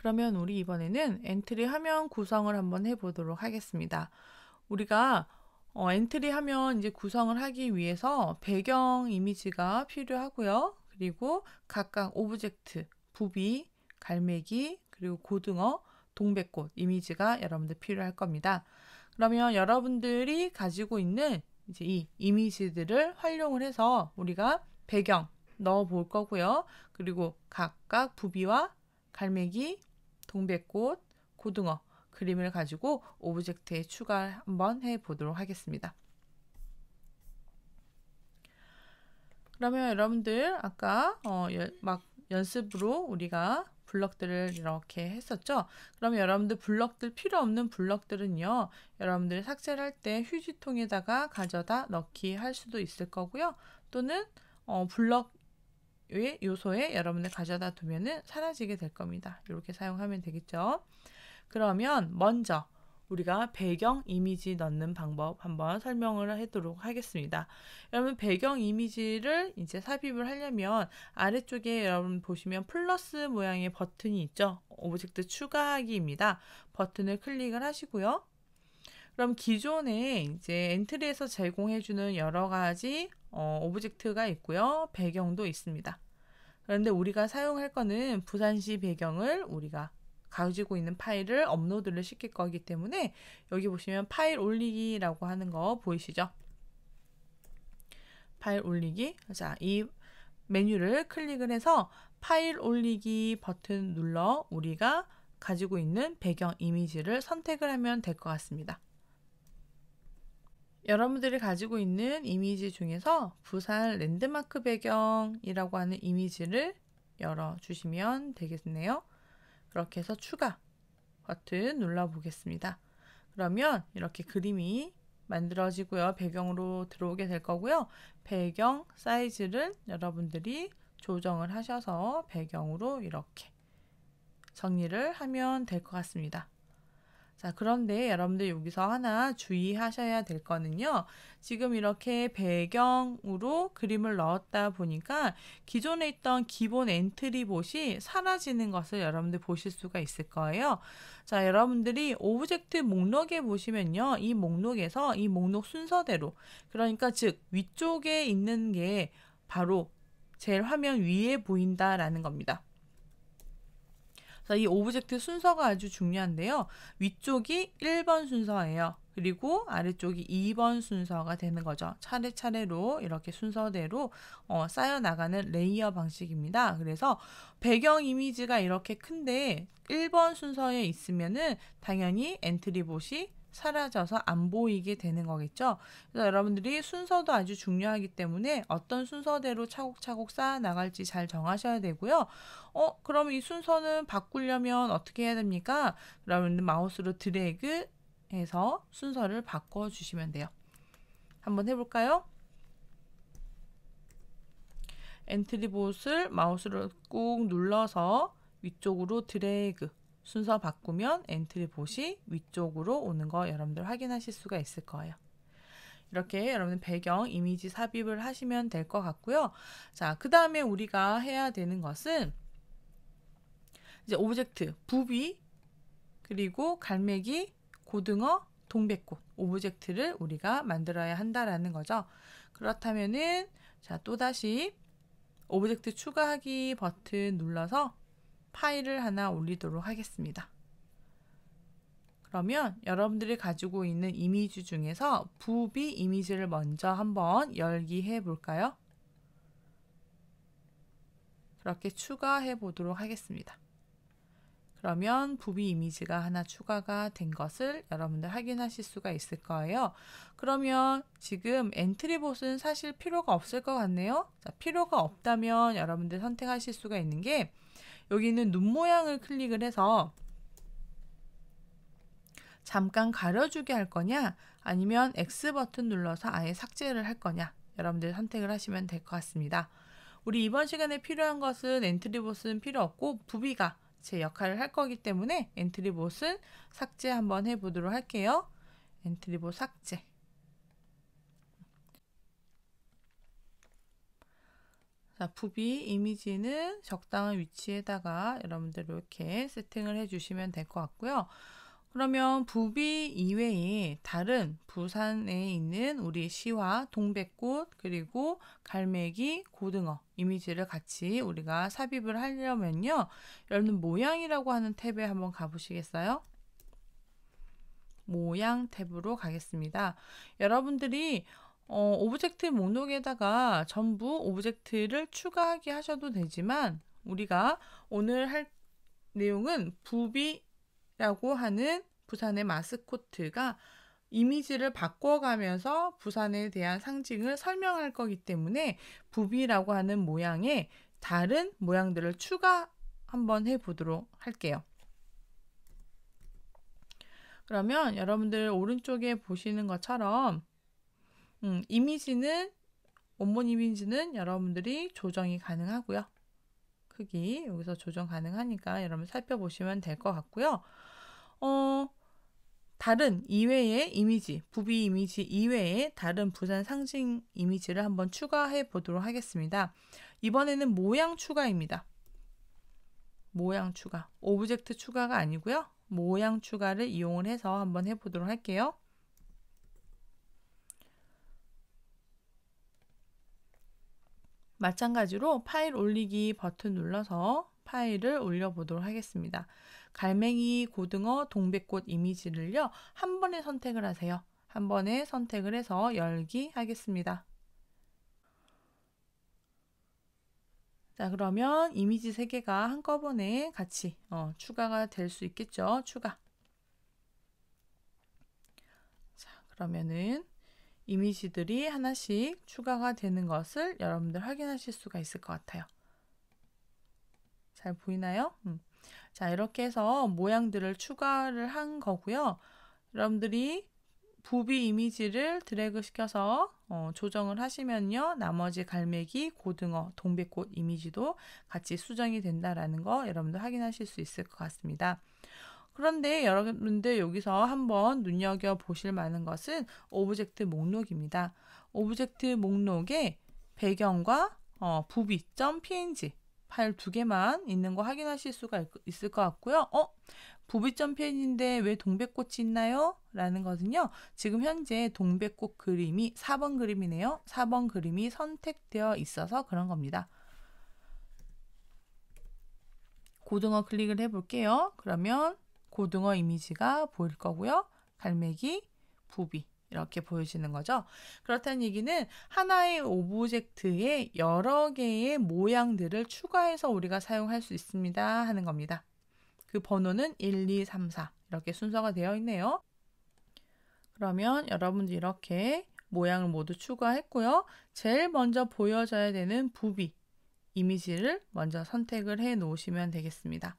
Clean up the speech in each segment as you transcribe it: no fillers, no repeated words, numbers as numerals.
그러면 우리 이번에는 엔트리 화면 구성을 한번 해보도록 하겠습니다. 우리가 엔트리 화면 이제 구성을 하기 위해서 배경 이미지가 필요하고요. 그리고 각각 오브젝트, 부비, 갈매기, 그리고 고등어, 동백꽃 이미지가 여러분들 필요할 겁니다. 그러면 여러분들이 가지고 있는 이제 이 이미지들을 활용을 해서 우리가 배경 넣어 볼 거고요. 그리고 각각 부비와 갈매기, 동백꽃, 고등어 그림을 가지고 오브젝트에 추가 한번 해 보도록 하겠습니다. 그러면 여러분들 아까 막 연습으로 우리가 블럭들을 이렇게 했었죠. 그러면 여러분들 블럭들 필요 없는 블럭들은요. 여러분들 삭제를 할 때 휴지통에다가 가져다 넣기 할 수도 있을 거고요. 또는 블럭의 요소에 여러분들 가져다 두면은 사라지게 될 겁니다. 이렇게 사용하면 되겠죠. 그러면 먼저 우리가 배경 이미지 넣는 방법 한번 설명을 하도록 하겠습니다. 여러분 배경 이미지를 이제 삽입을 하려면 아래쪽에 여러분 보시면 플러스 모양의 버튼이 있죠. 오브젝트 추가하기입니다. 버튼을 클릭을 하시고요. 그럼 기존에 이제 엔트리에서 제공해주는 여러 가지 오브젝트가 있고요. 배경도 있습니다. 그런데 우리가 사용할 거는 부산시 배경을 우리가 가지고 있는 파일을 업로드를 시킬 거기 때문에 여기 보시면 파일 올리기라고 하는 거 보이시죠? 파일 올리기. 자, 이 메뉴를 클릭을 해서 파일 올리기 버튼 눌러 우리가 가지고 있는 배경 이미지를 선택을 하면 될 것 같습니다. 여러분들이 가지고 있는 이미지 중에서 부산 랜드마크 배경이라고 하는 이미지를 열어주시면 되겠네요. 그렇게 해서 추가 버튼 눌러 보겠습니다. 그러면 이렇게 그림이 만들어지고요. 배경으로 들어오게 될 거고요. 배경 사이즈를 여러분들이 조정을 하셔서 배경으로 이렇게 정리를 하면 될 것 같습니다. 자, 그런데 여러분들 여기서 하나 주의하셔야 될 거는요. 지금 이렇게 배경으로 그림을 넣었다 보니까 기존에 있던 기본 엔트리봇이 사라지는 것을 여러분들 보실 수가 있을 거예요. 자, 여러분들이 오브젝트 목록에 보시면요. 이 목록에서 이 목록 순서대로 그러니까 즉 위쪽에 있는 게 바로 제일 화면 위에 보인다라는 겁니다. 이 오브젝트 순서가 아주 중요한데요. 위쪽이 1번 순서예요. 그리고 아래쪽이 2번 순서가 되는 거죠. 차례차례로 이렇게 순서대로 쌓여 나가는 레이어 방식입니다. 그래서 배경 이미지가 이렇게 큰데 1번 순서에 있으면은 당연히 엔트리봇이 사라져서 안 보이게 되는 거겠죠. 그래서 여러분들이 순서도 아주 중요하기 때문에 어떤 순서대로 차곡차곡 쌓아 나갈지 잘 정하셔야 되고요. 그럼 이 순서는 바꾸려면 어떻게 해야 됩니까? 여러분들 마우스로 드래그 해서 순서를 바꿔주시면 돼요. 한번 해볼까요? 엔트리봇을 마우스로 꾹 눌러서 위쪽으로 드래그 순서 바꾸면 엔트리봇이 위쪽으로 오는 거 여러분들 확인하실 수가 있을 거예요. 이렇게 여러분 배경 이미지 삽입을 하시면 될 것 같고요. 자, 그 다음에 우리가 해야 되는 것은 이제 오브젝트 부비 그리고 갈매기, 고등어, 동백꽃 오브젝트를 우리가 만들어야 한다라는 거죠. 그렇다면은 자, 또다시 오브젝트 추가하기 버튼 눌러서 파일을 하나 올리도록 하겠습니다. 그러면 여러분들이 가지고 있는 이미지 중에서 부비 이미지를 먼저 한번 열기해 볼까요? 그렇게 추가해 보도록 하겠습니다. 그러면 부비 이미지가 하나 추가가 된 것을 여러분들 확인하실 수가 있을 거예요. 그러면 지금 엔트리봇은 사실 필요가 없을 것 같네요. 자, 필요가 없다면 여러분들 선택하실 수가 있는 게 여기 있는 눈 모양을 클릭을 해서 잠깐 가려주게 할 거냐 아니면 X 버튼 눌러서 아예 삭제를 할 거냐 여러분들 선택을 하시면 될 것 같습니다. 우리 이번 시간에 필요한 것은 엔트리봇은 필요 없고 부비가 제 역할을 할 거기 때문에 엔트리봇은 삭제 한번 해보도록 할게요. 엔트리봇 삭제. 자, 부비 이미지는 적당한 위치에다가 여러분들 이렇게 세팅을 해주시면 될 것 같고요. 그러면 부비 이외에 다른 부산에 있는 우리 시와 동백꽃 그리고 갈매기, 고등어 이미지를 같이 우리가 삽입을 하려면요. 여러분 모양이라고 하는 탭에 한번 가보시겠어요? 모양 탭으로 가겠습니다. 여러분들이 오브젝트 목록에다가 전부 오브젝트를 추가하게 하셔도 되지만 우리가 오늘 할 내용은 부비라고 하는 부산의 마스코트가 이미지를 바꿔가면서 부산에 대한 상징을 설명할 거기 때문에 부비라고 하는 모양에 다른 모양들을 추가 한번 해보도록 할게요. 그러면 여러분들 오른쪽에 보시는 것처럼 이미지는 원본 이미지는 여러분들이 조정이 가능하고요. 크기 여기서 조정 가능하니까 여러분 살펴보시면 될 것 같고요. 다른 이외의 이미지, 부비 이미지 이외에 다른 부산 상징 이미지를 한번 추가해 보도록 하겠습니다. 이번에는 모양 추가입니다. 모양 추가, 오브젝트 추가가 아니고요. 모양 추가를 이용을 해서 한번 해보도록 할게요. 마찬가지로 파일 올리기 버튼 눌러서 파일을 올려보도록 하겠습니다. 갈매기, 고등어, 동백꽃 이미지를요. 한 번에 선택을 하세요. 한 번에 선택을 해서 열기 하겠습니다. 자, 그러면 이미지 3개가 한꺼번에 같이 추가가 될 수 있겠죠. 추가. 자, 그러면은 이미지들이 하나씩 추가가 되는 것을 여러분들 확인하실 수가 있을 것 같아요. 잘 보이나요? 자, 이렇게 해서 모양들을 추가를 한 거고요. 여러분들이 부비 이미지를 드래그 시켜서 조정을 하시면요. 나머지 갈매기, 고등어, 동백꽃 이미지도 같이 수정이 된다라는 거 여러분들 확인하실 수 있을 것 같습니다. 그런데 여러분들 여기서 한번 눈여겨보실 만한 것은 오브젝트 목록입니다. 오브젝트 목록에 배경과 부비.png 파일 2개만 있는 거 확인하실 수가 있을 것 같고요. 부비.png인데 왜 동백꽃이 있나요? 라는 것은요. 지금 현재 동백꽃 그림이 4번 그림이네요. 4번 그림이 선택되어 있어서 그런 겁니다. 고등어 클릭을 해볼게요. 그러면 고등어 이미지가 보일 거고요. 갈매기, 부비 이렇게 보여지는 거죠. 그렇다는 얘기는 하나의 오브젝트에 여러 개의 모양들을 추가해서 우리가 사용할 수 있습니다 하는 겁니다. 그 번호는 1, 2, 3, 4 이렇게 순서가 되어 있네요. 그러면 여러분들 이렇게 모양을 모두 추가했고요. 제일 먼저 보여져야 되는 부비 이미지를 먼저 선택을 해 놓으시면 되겠습니다.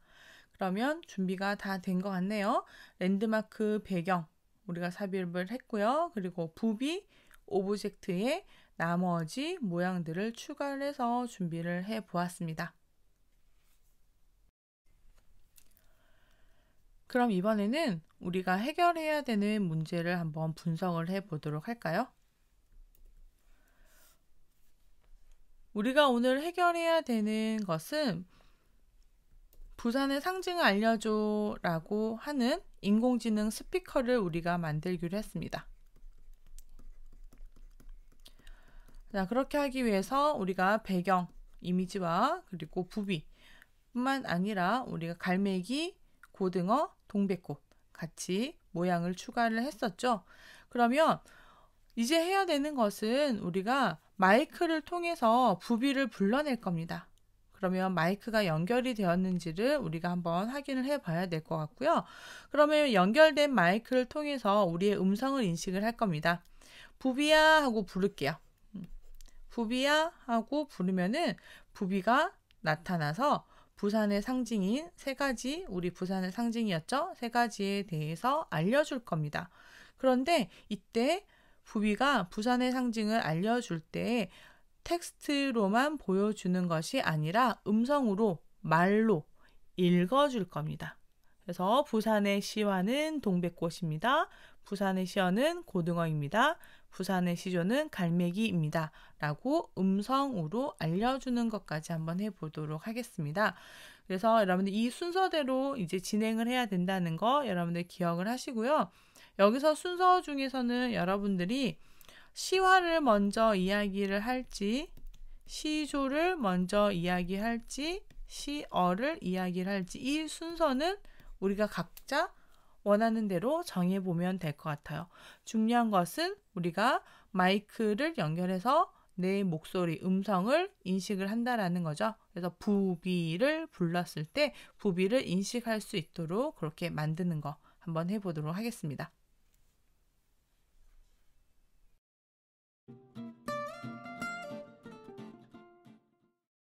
그러면 준비가 다 된 것 같네요. 랜드마크 배경 우리가 삽입을 했고요. 그리고 부비 오브젝트에 나머지 모양들을 추가를 해서 준비를 해 보았습니다. 그럼 이번에는 우리가 해결해야 되는 문제를 한번 분석을 해 보도록 할까요? 우리가 오늘 해결해야 되는 것은 부산의 상징을 알려줘 라고 하는 인공지능 스피커를 우리가 만들기로 했습니다. 자, 그렇게 하기 위해서 우리가 배경, 이미지와 그리고 부비 뿐만 아니라 우리가 갈매기, 고등어, 동백꽃 같이 모양을 추가를 했었죠. 그러면 이제 해야 되는 것은 우리가 마이크를 통해서 부비를 불러낼 겁니다. 그러면 마이크가 연결이 되었는지를 우리가 한번 확인을 해 봐야 될 것 같고요. 그러면 연결된 마이크를 통해서 우리의 음성을 인식을 할 겁니다. 부비야 하고 부를게요. 부비야 하고 부르면은 부비가 나타나서 부산의 상징인 3가지, 우리 부산의 상징이었죠? 3가지에 대해서 알려줄 겁니다. 그런데 이때 부비가 부산의 상징을 알려줄 때 텍스트로만 보여주는 것이 아니라 음성으로 말로 읽어줄 겁니다. 그래서 부산의 시와는 동백꽃입니다. 부산의 시어는 고등어입니다. 부산의 시조는 갈매기입니다. 라고 음성으로 알려주는 것까지 한번 해보도록 하겠습니다. 그래서 여러분들 이 순서대로 이제 진행을 해야 된다는 거 여러분들 기억을 하시고요. 여기서 순서 중에서는 여러분들이 시화를 먼저 이야기를 할지, 시조를 먼저 이야기할지, 시어를 이야기를 할지 이 순서는 우리가 각자 원하는 대로 정해보면 될 것 같아요. 중요한 것은 우리가 마이크를 연결해서 내 목소리, 음성을 인식을 한다라는 거죠. 그래서 부비를 불렀을 때 부비를 인식할 수 있도록 그렇게 만드는 거 한번 해보도록 하겠습니다.